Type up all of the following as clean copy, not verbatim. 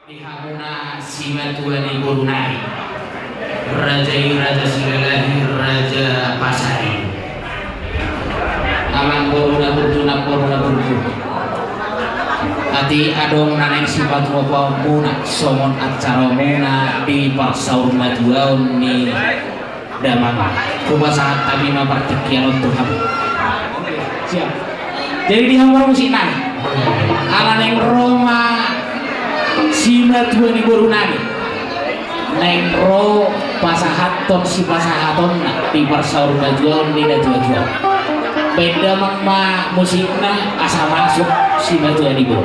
Dihamuna Simatuani Burunai Raja Silalahi Raja Pasari Alang Boruna Burjuna Burju Ati adong naneng sifat wapa muna somon acara muna di paksaur majuaun ni damang kuba saat kami mempertekian untuk kamu siap jadi dihamur musinan ala neng Roma Sima tuan ibu runani nengro pasahaton si pasahaton di persaur bajuan di jual beda mama musiknya asal masuk si tuan ibu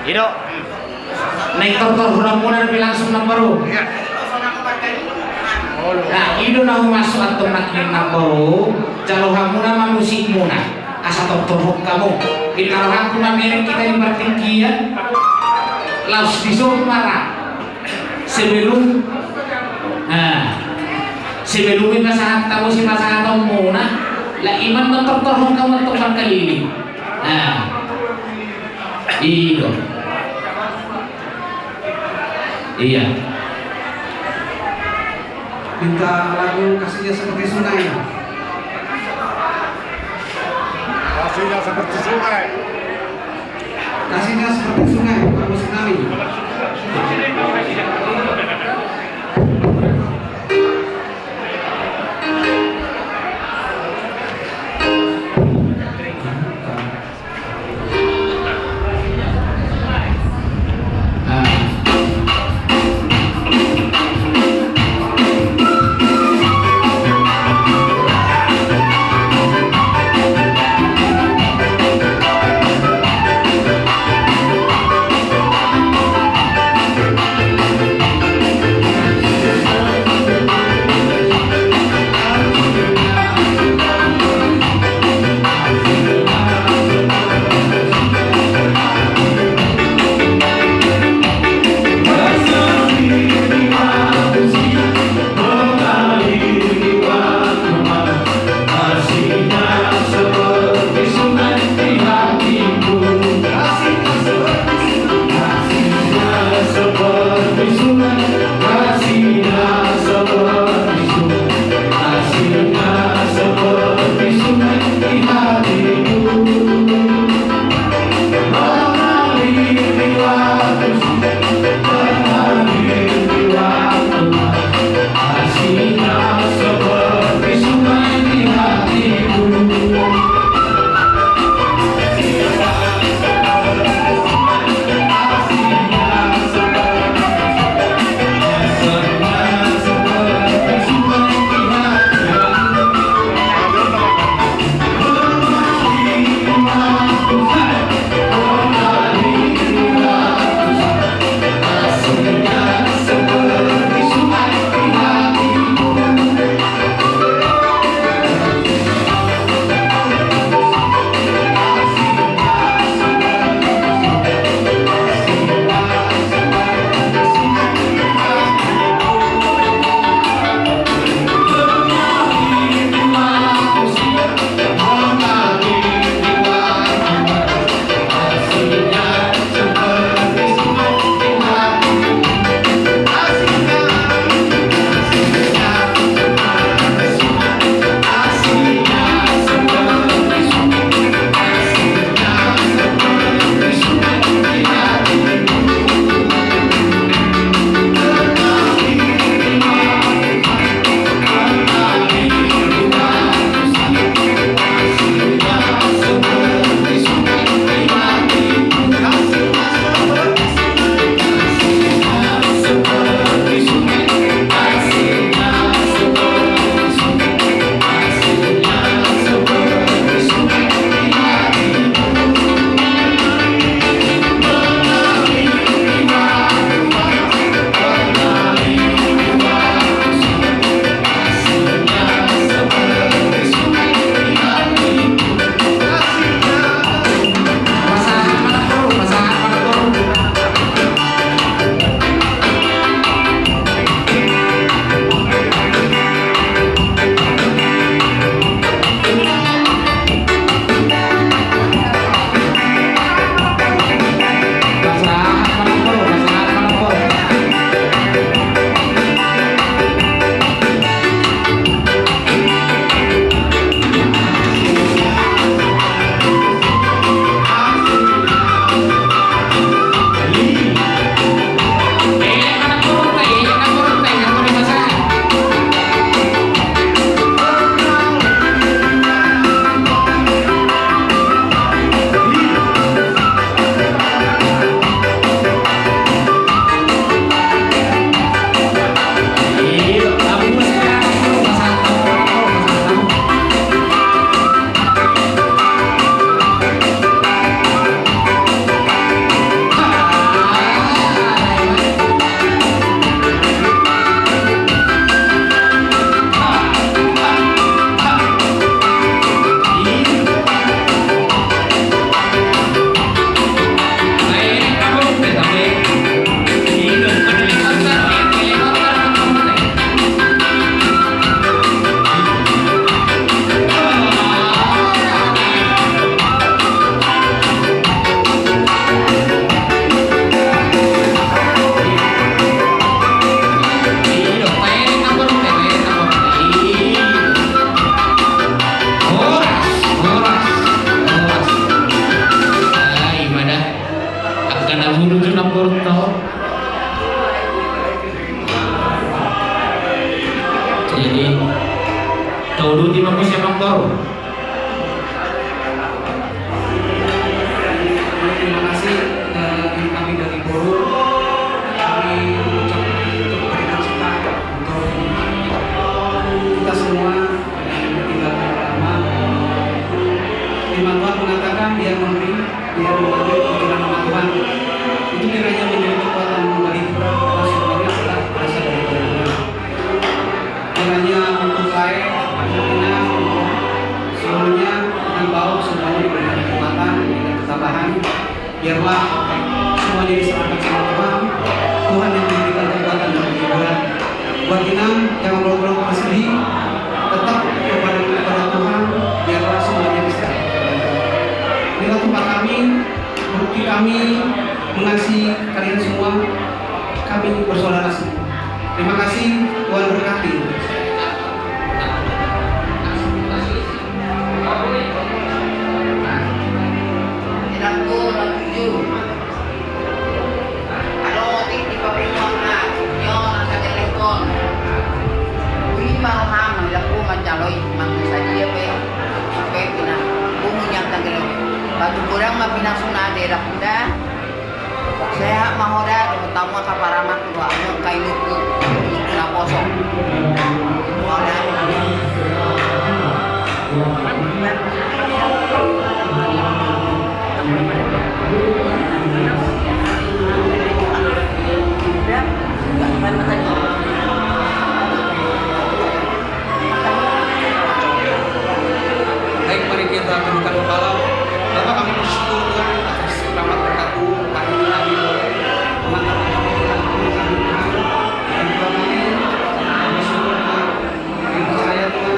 Ido, neng tortor hurang muna tapi langsung nambaru. Nah, ido nahu masuk atau nakin nambaru, jalo hamuna mamusik muna, asa tortor kamu. Ini kalau hamuna merek kita yang bertinggian, laus disuruh marah. Sebelum pasangan tamu si pasangan tamu muna, lah iman tortor kamu teman kali. Ido. Iya. Minta lagu kasihnya seperti sungai. Kasihnya seperti sungai. Kasihnya seperti sungai, lagu tsunami. Jadi Taudu di Mampus Emang Baru. Terima kasih kami dari Boru. Kami berikan suka untuk kita semua yang tinggal lama. Firman Tuhan mengatakan Dia memberi, Dia mengambil pikiran nama Tuhan. Itu kiranya menjadi kekuatan bagi kita karena semuanya adalah berasal dari Tuhan. Kiranya untuk lain, untuk semuanya dibawa, semuanya diberikan kekuatan, diberikan ketabahan. Biarlah semuanya diserahkan sama Tuhan. Tuhan yang memberikan kekuatan dan kehidupan. Buat Inam, jangan berlalu bersedih, tetap kepada Tuhan. Biarlah semuanya diserahkan kepada Tuhan. Inilah Tuhan kami, bukti kami mengasihi kalian semua. Kami bersaudara semua. Terima kasih, Tuhan berkati. Batu kurang mah pinasuna daerah kuda. Saya mahoda utama kaparama kedua anu kailuku na poso. Mahoda. Baik, mari kita tundukkan kepala. Bapak, kami bersyukur Tuhan atas rahmat berkat-Mu. Hari ini kami boleh mengantarkan Tuhan kami Tuhan. Dan Tuhan kami bersyukur Tuhan. Kami percaya Tuhan.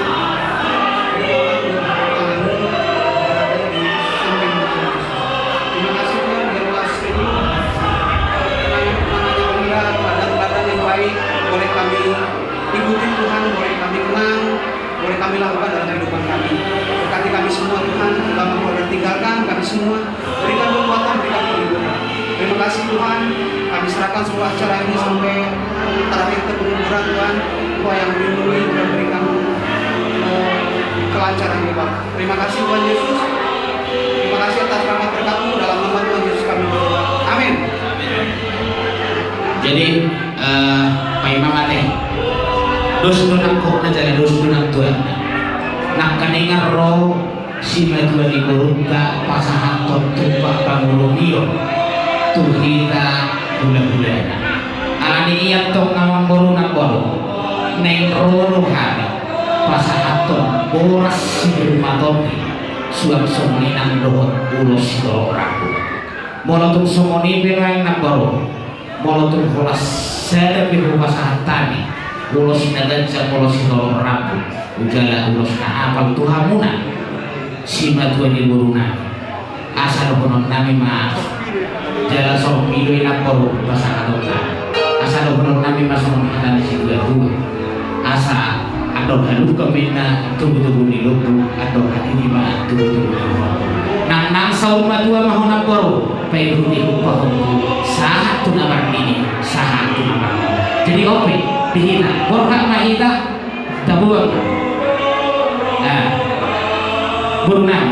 Terima kasih Tuhan. Biarlah seluruh kenangan-kenangan yang indah, ladang-ladang yang baik boleh kami ikuti Tuhan, boleh kami kenang, boleh kami lakukan dalam kehidupan kami. Berkati kami semua Tuhan, terutama keluarga tinggalkan kami semua, berikan kekuatan, berikan kehidupan. Terima kasih Tuhan, kami serahkan sebuah acara ini sampai terakhir ke penguburan Tuhan. Tuhan yang melindungi dan berikan kelancaran Bapak. Terima kasih Tuhan Yesus. Terima kasih atas rahmat berkat-Mu dalam nama Tuhan Yesus kami berdoa. Amin. Jadi Pak Imam Ate dos dunang ko na jalan dos dunang tuan nak kaningan ro si madua di burungka pasahan tupak pangulungiyo tuhita bulan-bulan alani iya tong ngawang burunang boro neng ro hari pasahan boras si bermatomi suam sominang dohot ulos doraku molotung somoni berang nak boro molotung holas saya biru pasahan tani ulos nagansya ulos dolor rabu ujala ulos na apal tuhamuna si madua di buruna asal honon nami maaf jala sok idoy na poro pasahan asal honon nami masonon halan si dua asa adon halu kemina tubuh-tubuh di lubu adon hati lima tubuh-tubuh nang saur madua mahona poro pairu di upah sahat tu nabar ini sahat tu nabar jadi ope dihina borhak mahita tabuang nah burunang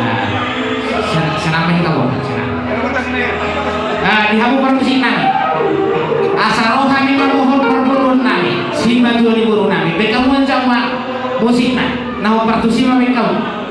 nah senang mahita borhak senang dihamu permusik nami asal kami memohon perburun nami si madua di burun nami bekamu menjama musik nama partusi mami kamu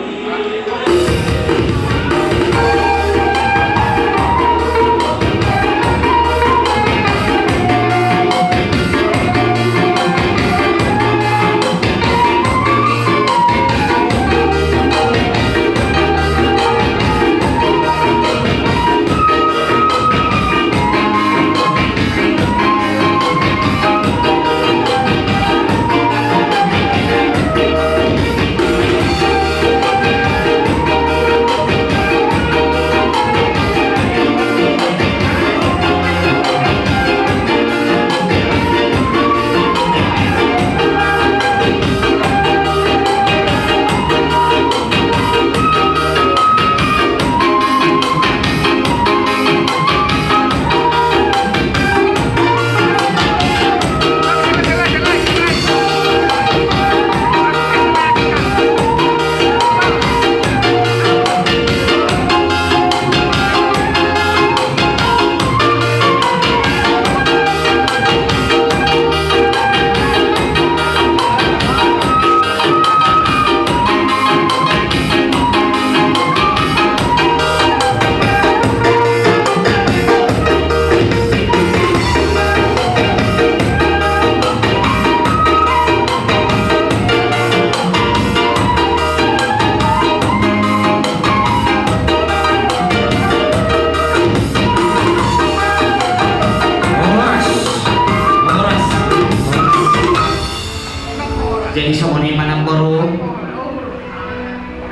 Jadi somoni manang baru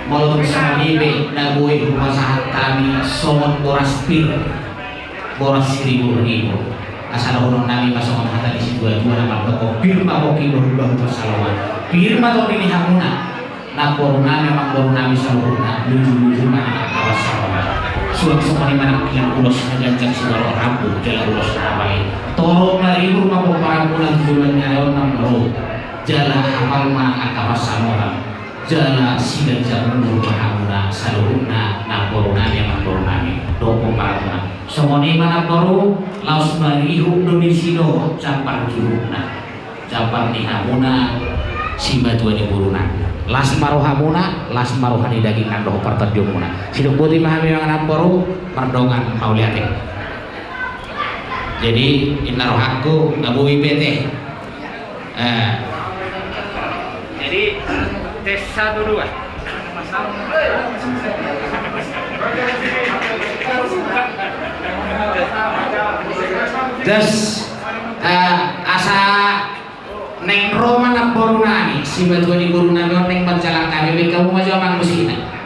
maulud somoni be nabui humasahat kami somon boras pir boras 1.000 asal orang nami masuk hata di situ dua nama toko firma koki berubah persalawan firma to ini hamuna na corona memang corona misalnya lucu mana awas sama suang somoni manang yang ulos ngajancang sinoro rambu jalan ulos nabai tolong dari rumah bapak bulan bulan nyawa namro jala amal mana akawas sama jala sidan jalan rumah hamuna saluruna na corona memang corona dopo parana somoni mana baru laos marihu domisino campar juruna campar ni hamuna simba tua di buruna las maruh hamuna las maruh hani daging nando partat jumuna siduk putih mahami yang anak baru pardongan mau liatin jadi inna rohaku ngabu IPT Jadi tes 1-2. Terus asa neng Roma nak borunani si batu di borunani neng berjalan kami kamu maju amang musina.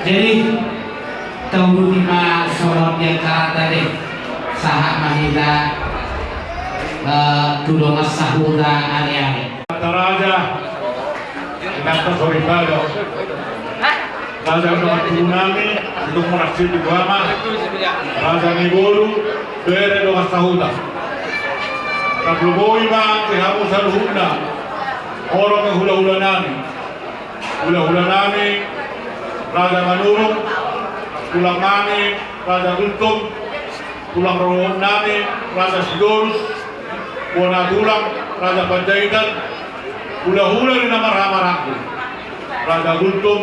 Jadi tahun 5 sorot yang tadi sahak mahida tudongas sahuda ari-ari. Raja Nata Soribado Raja nomor Tunami untuk menaksir di Guama Raja Nibolu bere dongas sahuda Kabluboi bang tihamu saluhunda orang yang hula-hula nami Raja Manurung tulang nami Raja Gultum tulang rohon nami Raja Sidorus Buana tulang Raja Panjaitan hula-hula di nama Ramaraku Raja Gultum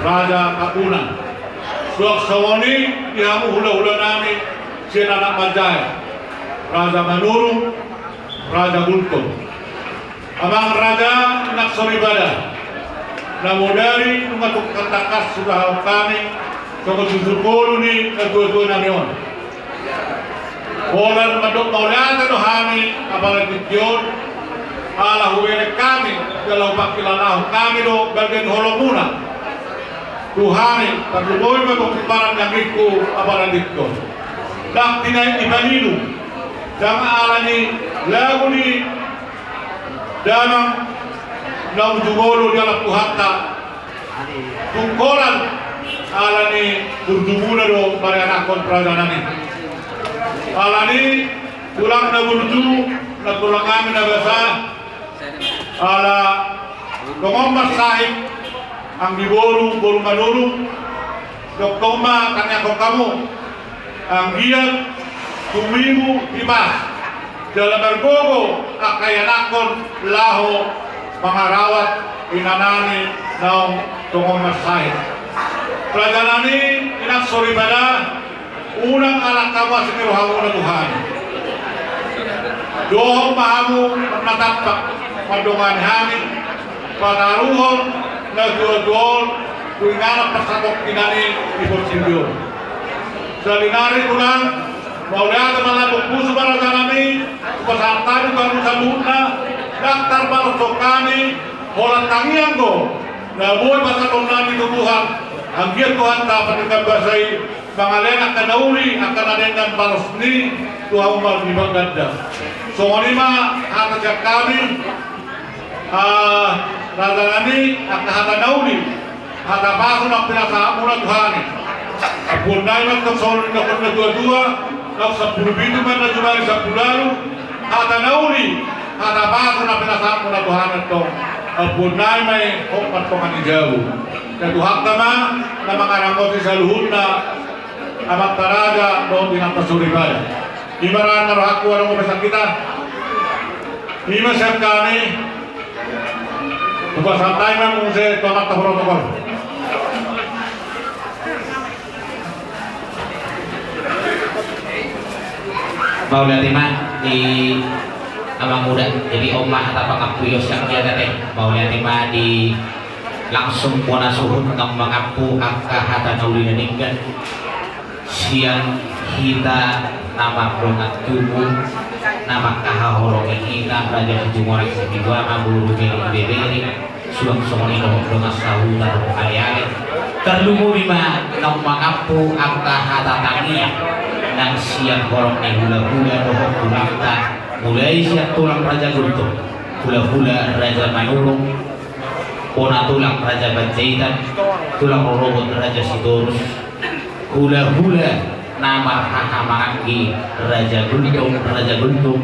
Raja Kapuna Suak Sawani tihamu hula-hula nami Sien anak Panjai Raja Manurung Raja Gultum Abang Raja nak soribada namodari mengatuk katakas sudah kami kau jujur kolu ni kedua-dua namion bolan madok maulana do kami apalagi kion ala huwene kami kalau pakilalah kami do bagian holomuna Tuhani terlebih madok baran yang iku apalagi kion dak tinai ibanilu jangan alani lagu ni dalam nang jumolo di alam Tuhatta tungkolan alani berdumuna do pada anak kontra nani alani tulang na burdu na tulang kami na basa ala Tongomba sahib ang diboru boru manuru Tongomba kanya kamu ang giat tumimu ibas dalam bergogo akayanakon laho mangarawat inanani naong Tongomba sahib pelajanani inak soribada unang anak kamu siniruhamu na Tuhan dohong mahamu natapak padongan hani panaruhon na duol-duol kuingana pasakok kinani iporsindio salinari kunang maulada malabok puso para kanami pasartari kanu sabuna daktar balosokani holat tangian ko na buhay pasakok nani tubuhan ang giat Tuhan dapat ikabasay mga lenak kanauli akan adengan balos ni Tuhan umal di Bagdad so ngalima hata kami radangani at nahatanauli hatabaso ng pinakaamo na Tuhani apun na yung nagkasolid na kung nagdua-dua sa pulubito man na jumari sa pulalo hatanauli hatabaso ng pinakaamo na Tuhani ito apun na yung may hokmat po kanijaw natuhak naman na mga rangot sa luhod na amat taraga doon din ang pasuribay imaran na rohak ko anong umasak kita imasyak kami Tugas santai memang saya tomat protokol. Maulana Timah di Abang Muda, jadi omah atau pangapuyos yang dia teh. Maulana Timah di langsung pona suhun ng mangapu angka hata nauli naninggan siang hita nama prongat tubuh nama kahahorong hina raja sejumurang sekiwa maburu beri suang somoni no dengan sahu taruh ali-ali terlumu lima nang mangapu angka hata tangia nang siang horong ni hula-hula dohok tulangta mulai siang tulang raja guntung hula-hula raja manurung pona tulang raja Banjaitan tulang robot raja Sidorus hula-hula nama Hakamanggi Raja Guntung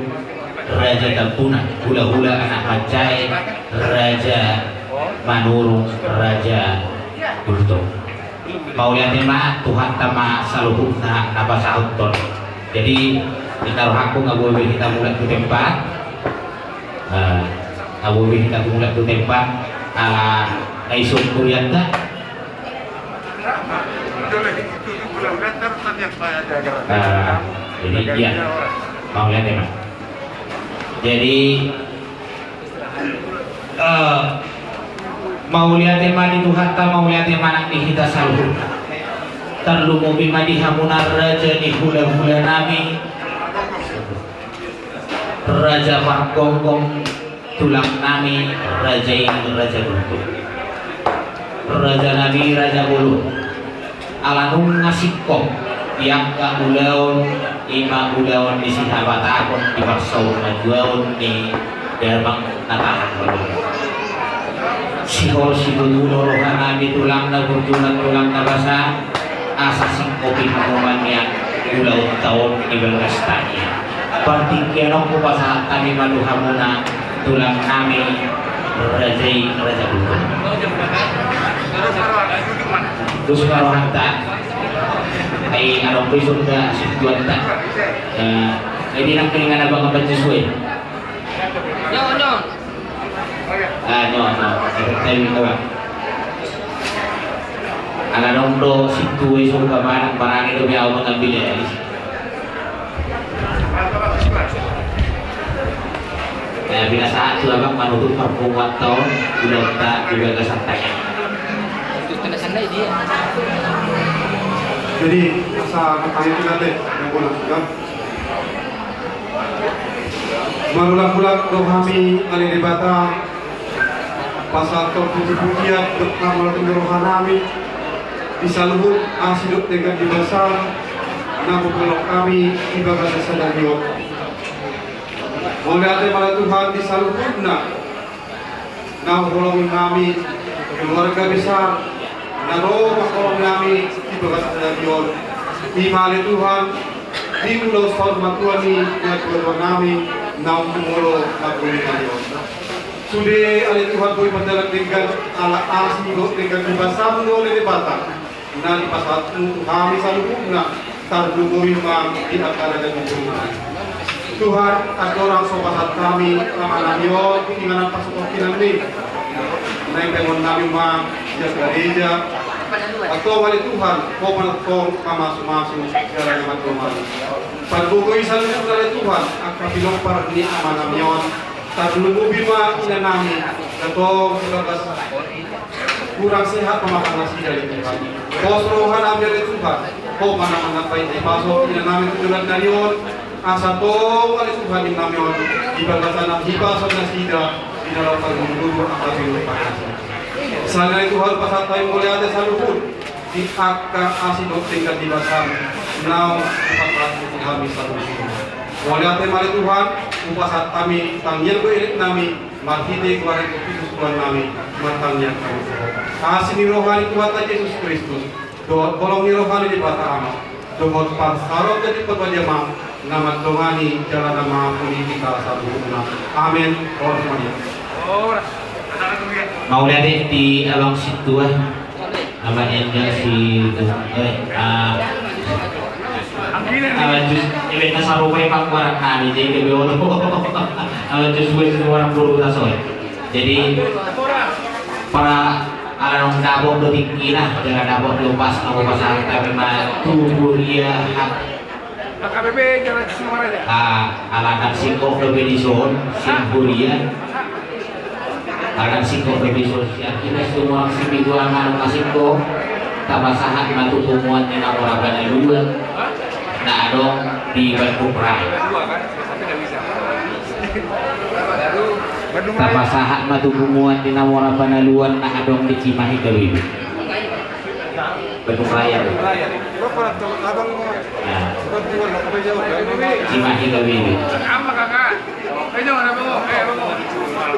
Raja Tampuna hula-hula anak Pancai Raja Manurung Raja Guntung Maulana Timah Tuhan tama saluhutna napa sahutton jadi kita rohaku nggak boleh kita mulai ke tempat nggak boleh kita mulai ke tempat Aisyah Kuryanta jadi ya Maulana Timah jadi Maulana Timah itu hatta Maulana Timah nak dihita saluh terlumu bima dihamunar raja di hula-hula nami Raja Panggonggong tulang nami Raja ini Raja Guntung Raja Nabi Raja Bulu alanung ngasikong yang ulaon ima ulaon di sahabat akon di maksau majuaon di dermang natahan sihol sibudulo rohana tulang na burjunan tulang na basa asasing kopi hamumannya ulaon taon di belgastanya partingkianong ko pasahat kami maluhamuna tulang nami Raja Guntung terus kalau hantar ay anong prisong na situan ta hindi nang kilingan abang ang banjiswe no tayo ba ang anong do situwe so kamanang parang ito may ako mga bilis kaya binasaan ito abang manutot parpungat taon ulang ta ibaga santanya jadi masa kami kita teh yang boleh kan marulah-ulah doh kami kali di Batam pasal terpuji-pujian nama rohani kami bisa luhur asiduk dengan di besar nama pelok kami ibadah sadariot oleh malah Tuhan disaluhurna nama pelok kami keluarga besar naro makolong kami ibadah sadariot imali Tuhan di pulau hormat Tuhan ni keluarga kami nama pengolo lakukan kalian Sudah oleh Tuhan kau berjalan dengan alat asli dengan dibasam oleh debata. Nah di pasal kami selalu guna terdukui di antara dan hubungan. Tuhan ada orang sobat kami amananyo inganan pasukan kinani. Naik dengan kami jaga gereja. Atau wali Tuhan kau menekong masing-masing segala yang Tuhan. Terdukui selalu oleh Tuhan akan bilang para ini amananyo. Terdukui bima inanami atau kurang sehat pemakan nasi dari Tuhan. Kau seruhan ambil dari Tuhan. Kau mana-mana baik di pasok tidak nami tujuan dari on. Asa tong oleh Tuhan yang nami on. Di batasan di pasok nasi di dalam guru apa lupa. Selain Tuhan pasal tayo mulai ada saluhun di akar asin tingkat di basam. Now 400 kami satu. Mulai ada mari Tuhan upasat kami tangian ko ilit nami marhide kuari Kristus Tuhan nami matangnya kami. Asin ni rohani Tuhan Yesus Kristus. Doa kolong ni rohani di bata ama. Doa pasarot jadi petua mam nama dongani jalan nama politika satu enam. Amin. Mau lihat di abang situ abang Angel si abang jus event sarupai pangkuaran kami jadi kebewono abang jus gue orang buru tasoy. Jadi para alam dabok detik kira jangan dabok lepas aku pasang tapi mah tubuh dia KBB jangan semua aja. Alakan singkok lebih dison simpuria alakan singkok lebih sosial kita semua si mingguan anu kasingkok tabasahan matu tumuan di nama rabana dua nah dong di Bandung Raya tabasahan matu tumuan di nama rabana luan nah dong di Cimahi Dewi Bandung Raya Cimahi Dewi Apa kakak? Ayo mana bang? Bang.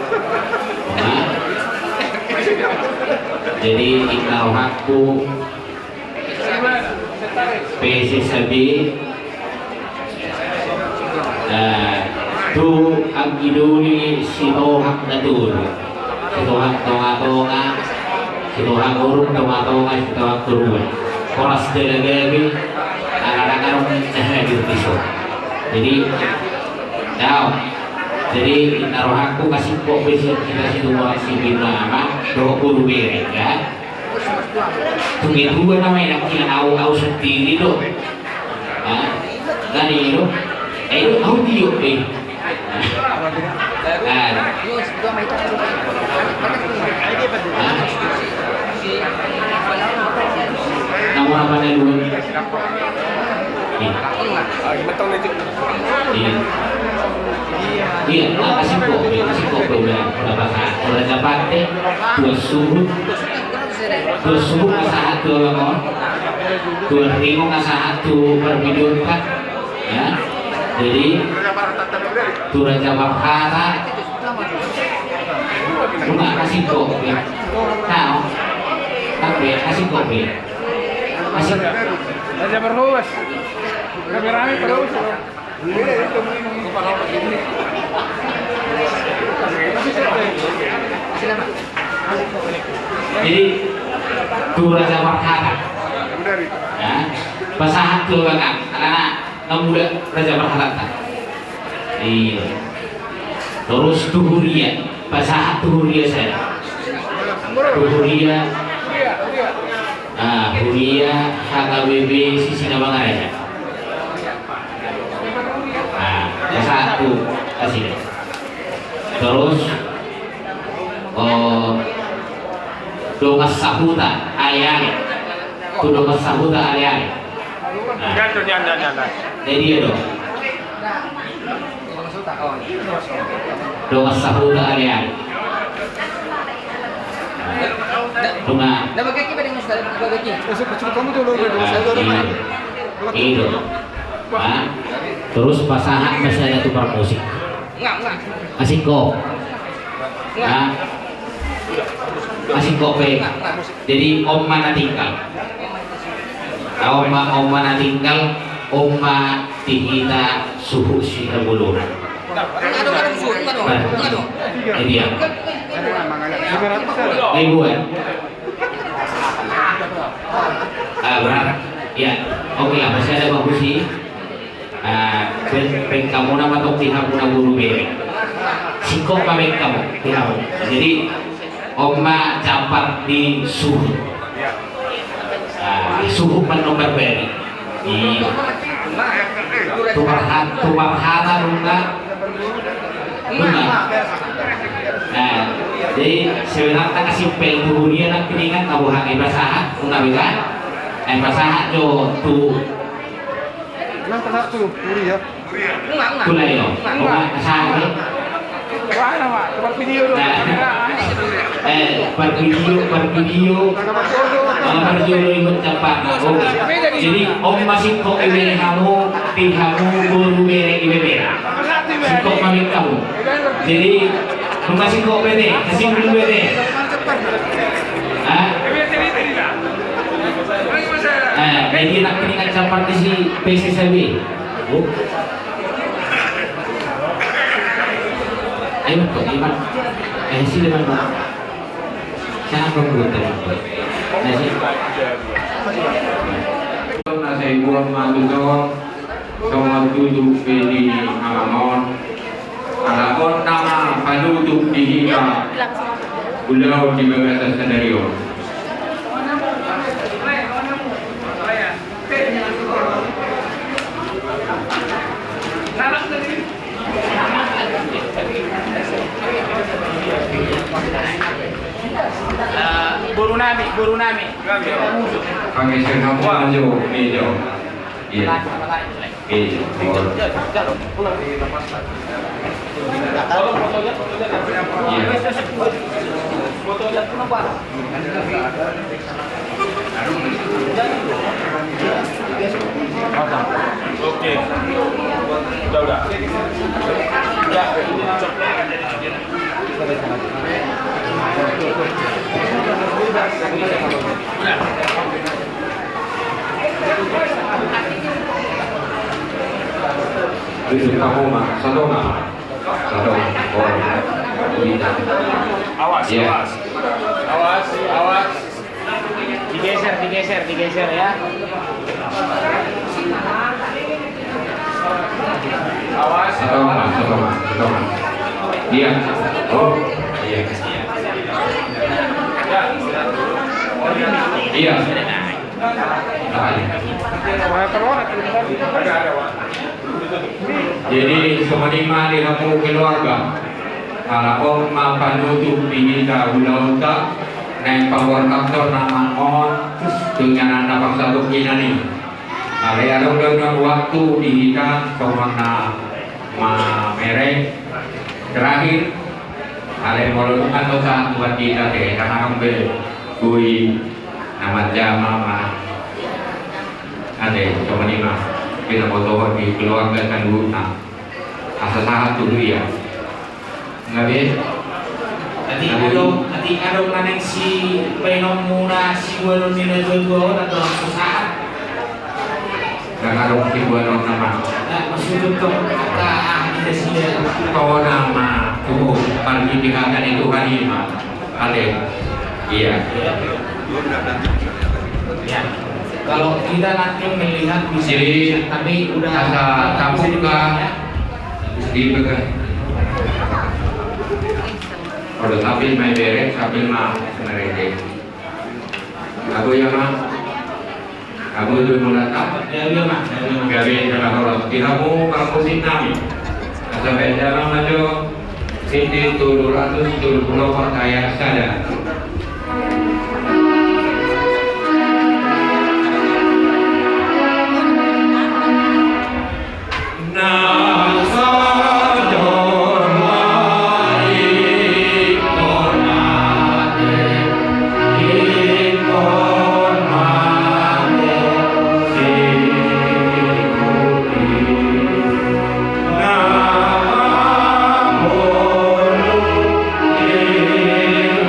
Jadi ikal hakku PSSB tu agiduni sinohak datul sinohak tonga-tonga sinohak urung tonga-tonga sinohak turun koras delagabi anak-anak di pisau jadi tahu jadi kita rohaku kasih kok besok kita situ si bina ama doa guru mereka tunggu dua namanya nak kira au sendiri doh kan itu audio deh nama apa nih dulu iya, kasih kok udah dapat dua subuh kasahat dua lemon, dua ringo kasahat dua berbidun kan, ya. Jadi dua jawab kata, bunga kasih kok, tahu, tapi kasih kok, kasih. Aja berluas. Kamera terus. Jadi dua jawab kata, ya. Pasahan dua kan, karena muda raja berharap. Iya. Terus tuhuria, pasahan tuhuria saya. Tuhuria. Huria HKBB sisi nama aja. Satu kasih. Terus dongas sahuta ayane. Tu dongas sahuta ayane. Jadi ya dong. Dongas sahuta ayane. Bunga. Itu. Terus pasangan misalnya tukar musik. Asik kok. Asik kok jadi om mana tinggal. Om mana tinggal. Om dihita suhu si terbulur. Ini dia. Ibu ya. Benar. Ya, oke lah, masih ada bagus sih. Kamu nama atau pihak guru bere. Sikok kami kamu pihak. Jadi Oma campar di suhu. Suhu nomor beri. Di tumarhana lunga. Jadi sebenarnya kasih pel dia nak piningan kamu hang basahan, ungabikan. Basahan jo tu. Tulay yo. Basahan. Bervideo ikut cepat. Jadi om masih kok ibere kamu, pihakmu guru bere ibere. Kok kami kamu. Jadi masih kok bere, kasih dulu bere. Jadi nak kini cepat di si PCCB. Ayo kok iman. Sini mana? Sana perlu teman. Nasi. Nasi buah mandu sama duduk di alamon. Alamon nama penduduk di hingga pulau di bawah senario. Guru nami. Kami sedang maju meja. Iya. Oke. Udah. Duduk kamu mah, satu mah. Awas. Digeser ya. Awas. Satu mah. Iya. Oh, iya. Iya. Jadi semenima di kampung keluarga. Kalau mapanutup ini dahulu tak neng power kantor nama on dengan anda paksa tukinan ini. Ada dengan waktu dihidang kemana merek terakhir. Ada melakukan dosa buat kita deh karena ambil kui nama jama mah ada semenima kita foto di keluarga kan dulu asal saat dulu ya. Nggak bisa. Nanti kadang naneng si penom muna si buanon nina jual atau susah. Nggak ada si buanon nama. Maksudnya kata kita sih. Kau nama tuh pergi dikatakan itu harimau. Ada. Iya. Ya. Kalau kita nanti melihat bisa, Jadi, tapi udah asa kampung dipegang. Kalau sambil main beres, sambil mah mereka. Aku ya mah, aku itu mulatap. Gawe jalan orang. Kiramu kampusik nami. Sampai jalan maju, sini turun ratus turun pulau percaya saja.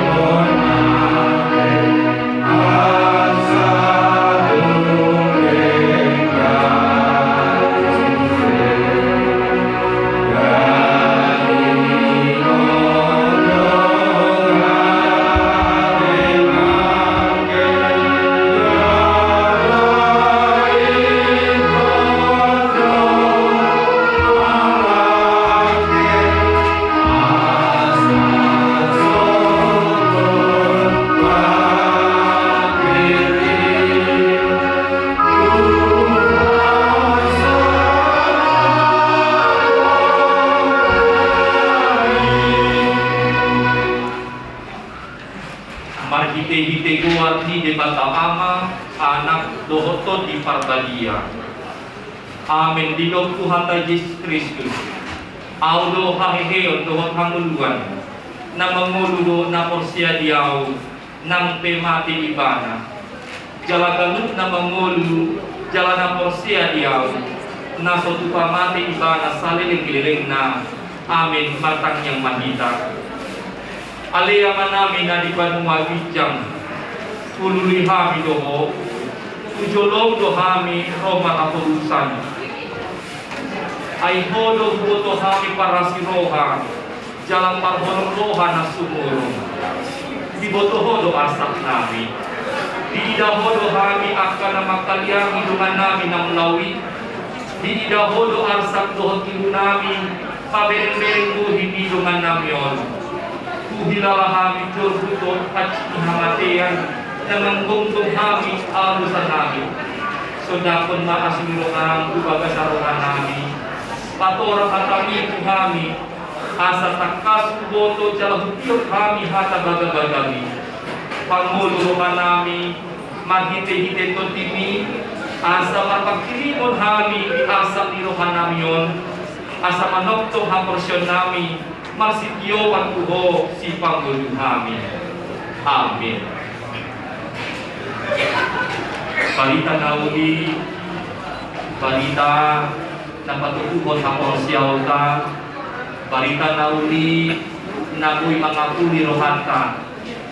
Oh diteguan di debata ama anak dohoto di parbadia. Amin di dom Tuhan Yesus Kristus. Audo haheheon dohot hanguluan na manguludo na porsia diaw nang pemati ibana. Jalaganut na mangulu jalan na porsia diaw na sotu pamati ibana saliling-liling na amin matang yang mahita. Aliyaman namin na di panunga bijang ululi hami doho ujolong dohami roma kapulusan ay hodo buto hami para si roha jalan parholong roha na sumurong di boto hodo asak nami di ida hodo hami akan na makaliang hidungan namin na mulawi di ida hodo asak dohot ilu namin pabereng-bereng buhi hidungan namin Kuhilalah kami turbuton at ihamatian na manggungtong kami alusan namin. So dapon maasimiro ang ubagasarohan namin. Patora katami po kami asa takas boto jalahutiyot kami hata bagagagami. Panguluhan namin maghite-hite totimi asa mapagkilimon kami asa nirohan namin yon. Asa manoktong haporsyon namin marsityo pagkuho si Pangulo kami. Amin. Balita na uli, balita na patutuhon ang orsyaw ka, balita na uli na ko'y mga puli rohanta,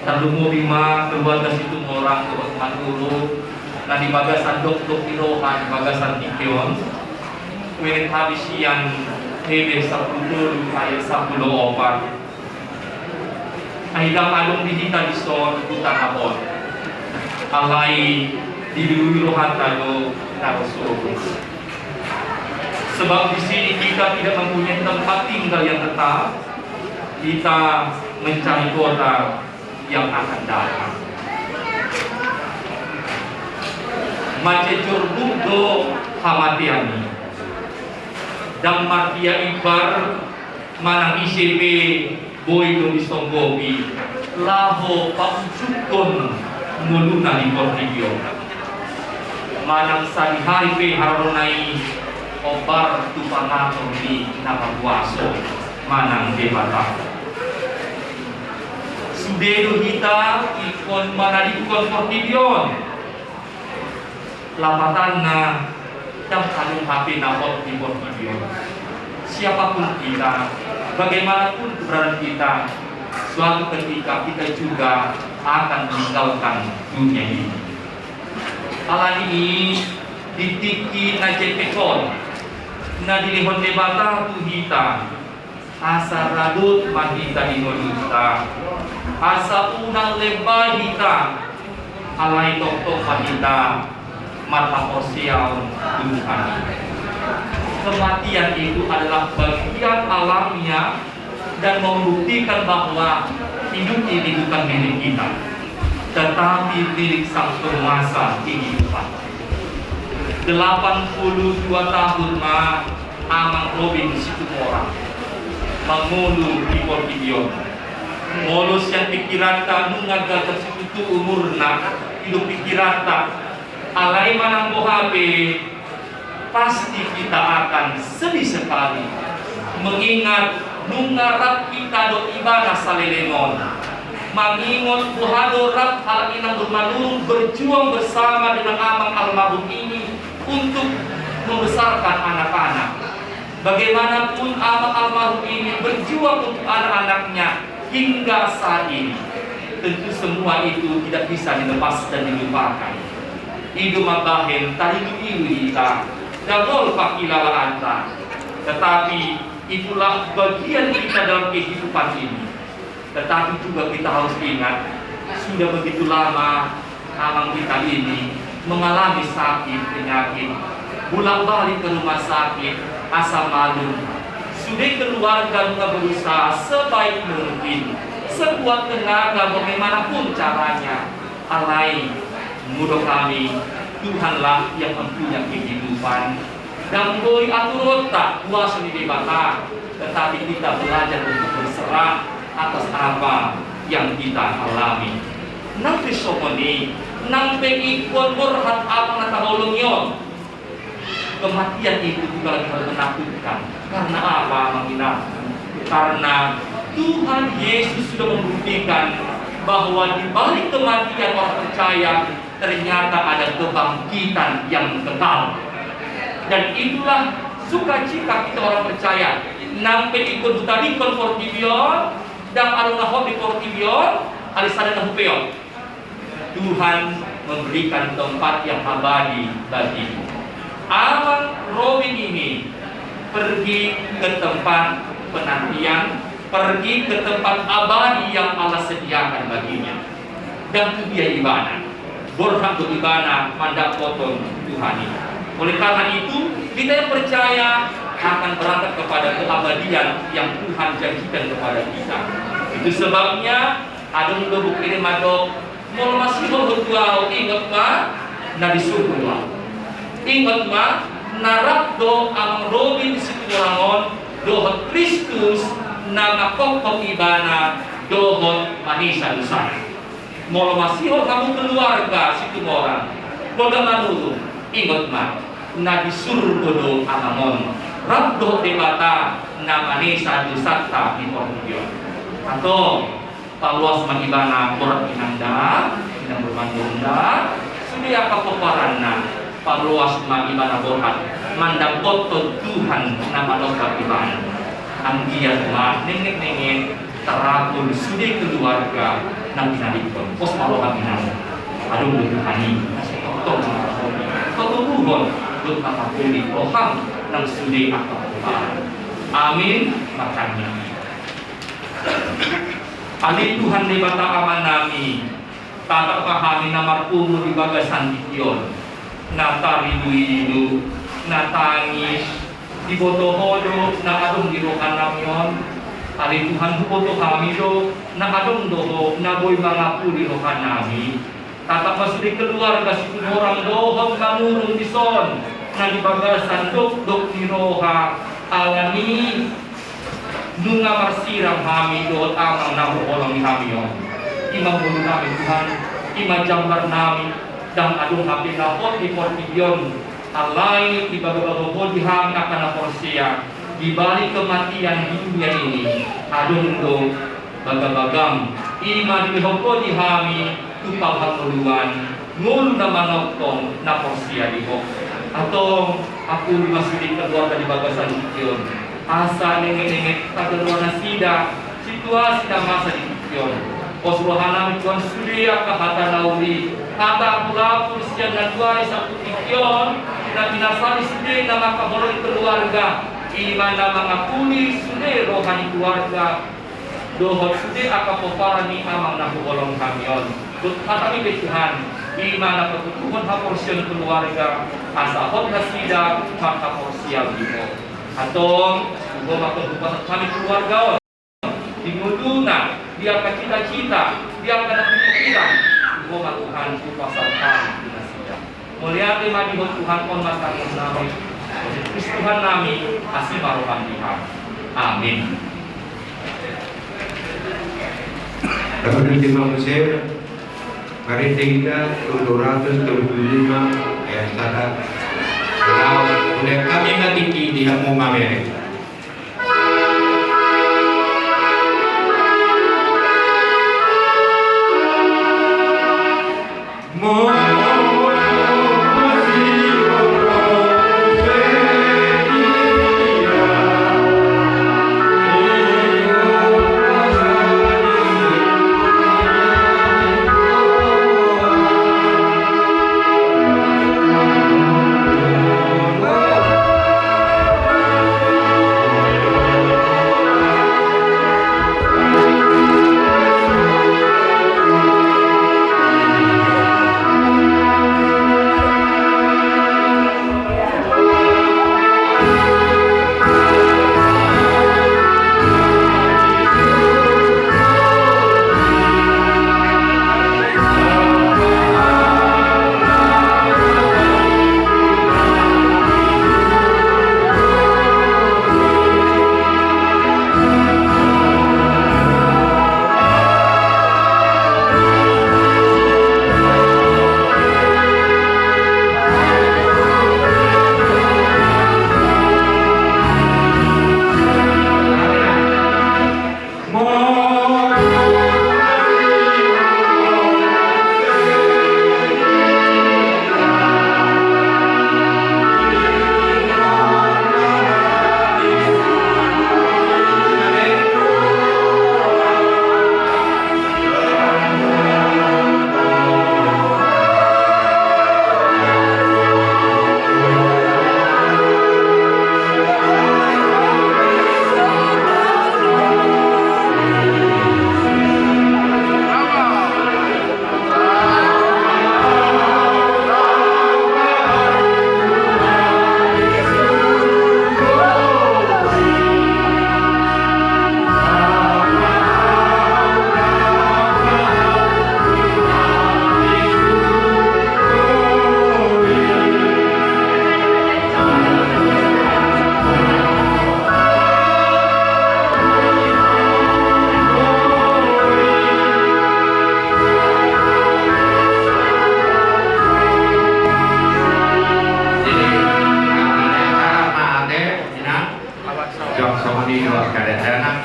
na lumubima keluarga situng orang tuot manulu, na di bagasan dok-dok irohan, bagasan tikyon, kuwin habis yan Hebe sa puluh ayat 10 opat. Ay along dihita dison utang hapon. Alay diluruhan tayo narosugo. Sebab di sini kita tidak mempunyai tempat tinggal yang tetap. Kita mencari kota yang akan datang. Macecur budo hamatiani. Dan martia ibar manang ICP boy do istonggobi laho paujukon muluna di Portibio manang salihari pe haronai obar tupanato di napaguaso manang debata sudedo kita ikon manadikon Portibio lapatan na yang kanung HP napot di Portibio. Siapapun kita, bagaimanapun keberadaan kita, suatu ketika kita juga akan meninggalkan dunia ini. Alam ini ditiki na jepekon, na dilihon debata tuhita, asa radut mahita dinoluta, asa unang lebah hita, alay tok-tok mahita, mata sosial Tuhan. Kematian itu adalah bagian alamiah dan membuktikan bahwa hidup ini bukan milik kita, tetapi milik Sang Penguasa kehidupan. 82 tahun amang Robin Situmorang mengulu di Portibio. Molos yang pikiran tak nungagal tersebut umurna hidup pikiran tak alai manang bohabe pasti kita akan sedih sekali mengingat nungarap kita do ibadah salelengon mengingat bohado rap hal inang bermanurung berjuang bersama dengan amang almarhum ini untuk membesarkan anak-anak. Bagaimanapun amang almarhum ini berjuang untuk anak-anaknya hingga saat ini, tentu semua itu tidak bisa dilepas dan dilupakan. Idu mabahin taridu iwita dagol pakilala anta. Tetapi itulah bagian kita dalam kehidupan ini. Tetapi juga kita harus ingat, sudah begitu lama amang kita ini mengalami sakit penyakit, bolak-balik ke rumah sakit, asam malu. Sudah keluarga juga berusaha sebaik mungkin, sekuat tenaga bagaimanapun caranya. Alai mudah kami, Tuhanlah yang mempunyai kehidupan. Dan boy aturut tak kuasa di debata, tetapi kita belajar untuk berserah atas apa yang kita alami. nang krisomoni nang pengikut berhat amang natahulung yon. Kematian itu juga lebih menakutkan. Karena apa, Mangina? Karena Tuhan Yesus sudah membuktikan bahwa di balik kematian orang percaya ternyata ada kebangkitan yang kekal. Dan itulah sukacita kita orang percaya. Nampe ikut tadi konfortibion dan alunahon di fortibion alisada nahupeon. Tuhan memberikan tempat yang abadi bagimu. Amang Robin ini pergi ke tempat penantian, pergi ke tempat abadi yang Allah sediakan baginya. Dan itu dia ibadah. Berhak beribadah mandak potong Tuhan ini. Oleh karena itu, kita yang percaya akan berangkat kepada keabadian yang Tuhan janjikan kepada kita. Itu sebabnya ada bubuk ini madok mau masih berdoa ingat mah nabi surga. Ingat mah narap do ang robin situ orangon dohot Kristus nama kokok ibana dohot manisa dusana. Mau masih kamu keluarga situ orang. Boga manulu ingat mah nabi surga do amamon. Rabdo debata nama nisa dusata di portugio. Atau paluas magibana borat inanda inang bermandunda sudia kapoparanna paluas magibana borat mandang foto Tuhan nama lokal ibana anggiat ma nengek terapun sudi keluarga nang binadikon pos malokan inang aduh Tuhan tolong buhon lut makapuli roham nang sudi akapoparan. Amin makanya. Ali Tuhan di bata aman nami, tatak pahami namar umur di bagasan dikion, natari duidu, natangis, di boto hodo, nakadong di rokan namion. Ali Tuhan boto kami do, nakadong doho, naboy mga di rokan nami. Tatak masuri keluarga si orang dohong kanurong dison, na di bagasan dok di roha alami. Nunga marsiram kami doon amang nahuolong ni kami yon. Imang bulu namin Tuhan, imang jambar namin, dan adong kami napot di portibyon. Alay, di bago-bago di kami akan naporsiya. Di balik kematian di dunia ini, adong do bagabagam. Ima di hoko di kami, tupang hanguluan, ngulu na manotong naporsiya di hok. Atau aku dimasukin keluarga di bagasan yon. Asa nengek tagaluan na sida situasi na masa di Tuhan. Osrohana Tuhan sudia kahata nauli kata pulapul siya na duay sa Tuhan na pinasali sudia na makabolong keluarga iman na mga puli sudia rohani keluarga dohot sudia akapoparan ni amang nahuolong kamyon. Kata kami Tuhan iman na patutuhon ha porsyon keluarga asa hot na sida maka porsyal dito. Atau gua makan bukan kami keluarga dimuduna dia akan cita-cita dia akan pikiran gua Tuhan ku pasal kami mulia tema di Tuhan on masang nami Tuhan nami asih marohan Tuhan amin. Dapat terima kasih. Mari kita 275 ayat 1. Now, oleh kami ngatiki di hamu mamere.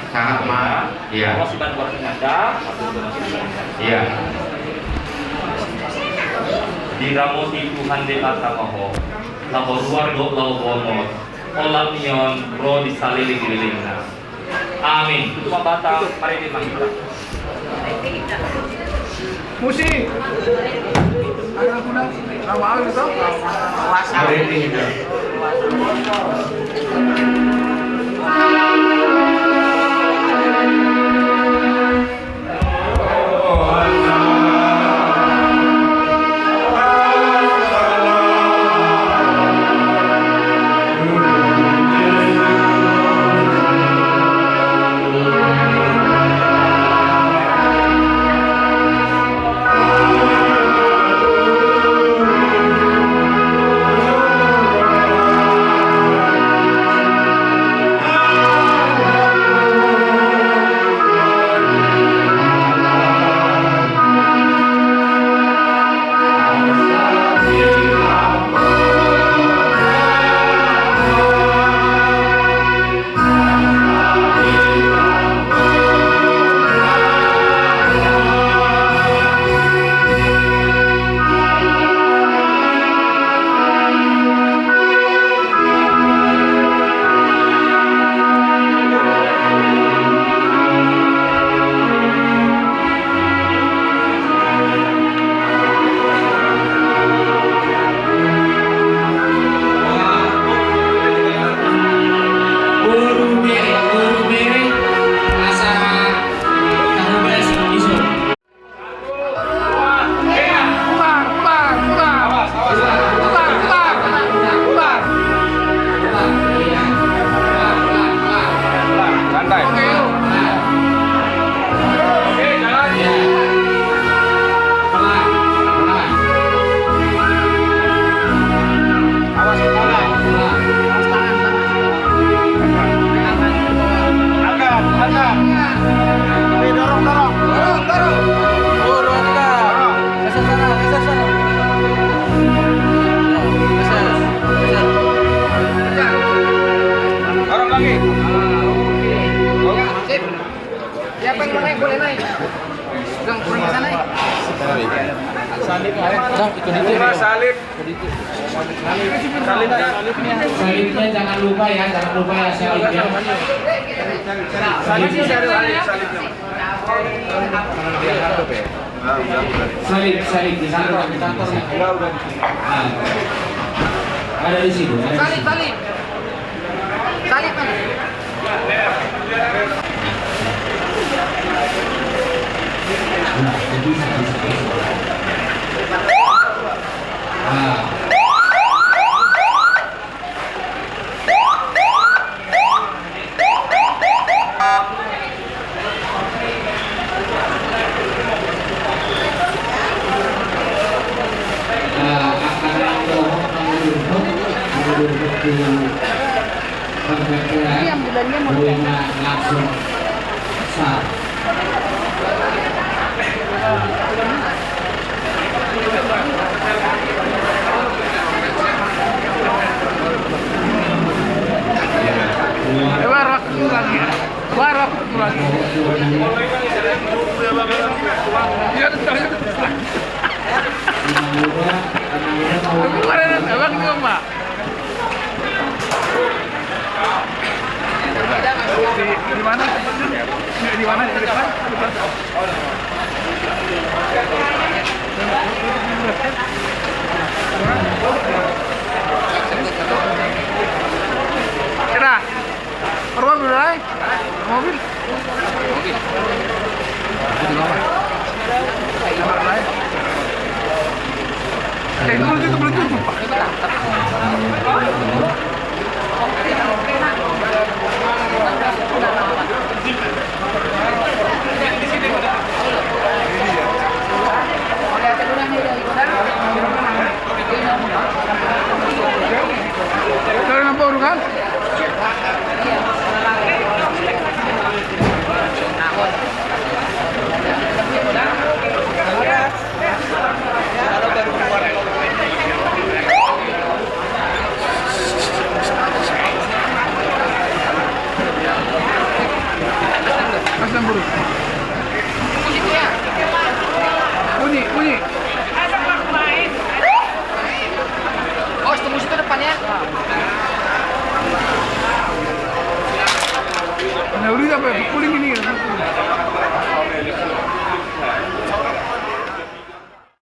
sangat mahal. Iya. Kalau si bantuan ada, Iya. diramoti Tuhan Dewata Maho, laho luar do lau bomot, olam nion ro disaliling-lilingna. Amin. Itu mabata, mari dimangita. Musi. Anak kuda. Awal itu. Hari ini. Siapa yang mau naik boleh naik. Gang kurang bisa naik. Salib itu di sini. Salib. Salibnya jangan lupa ya salibnya. Salib Salib di kantor ada di situ. Salib kan. Langsung sah. Baru lagi. Iya, kemarin abang cuma. Di mana? Di mana? Di depan? Kira, rumah berapa? Mobil. Itu belum jumpa. Kalian nampak orang kan? Silakan buru. Tunggu situ ya. Bunyi, bunyi. Oh, tunggu situ depannya. Nah, udah apa? Puling ini.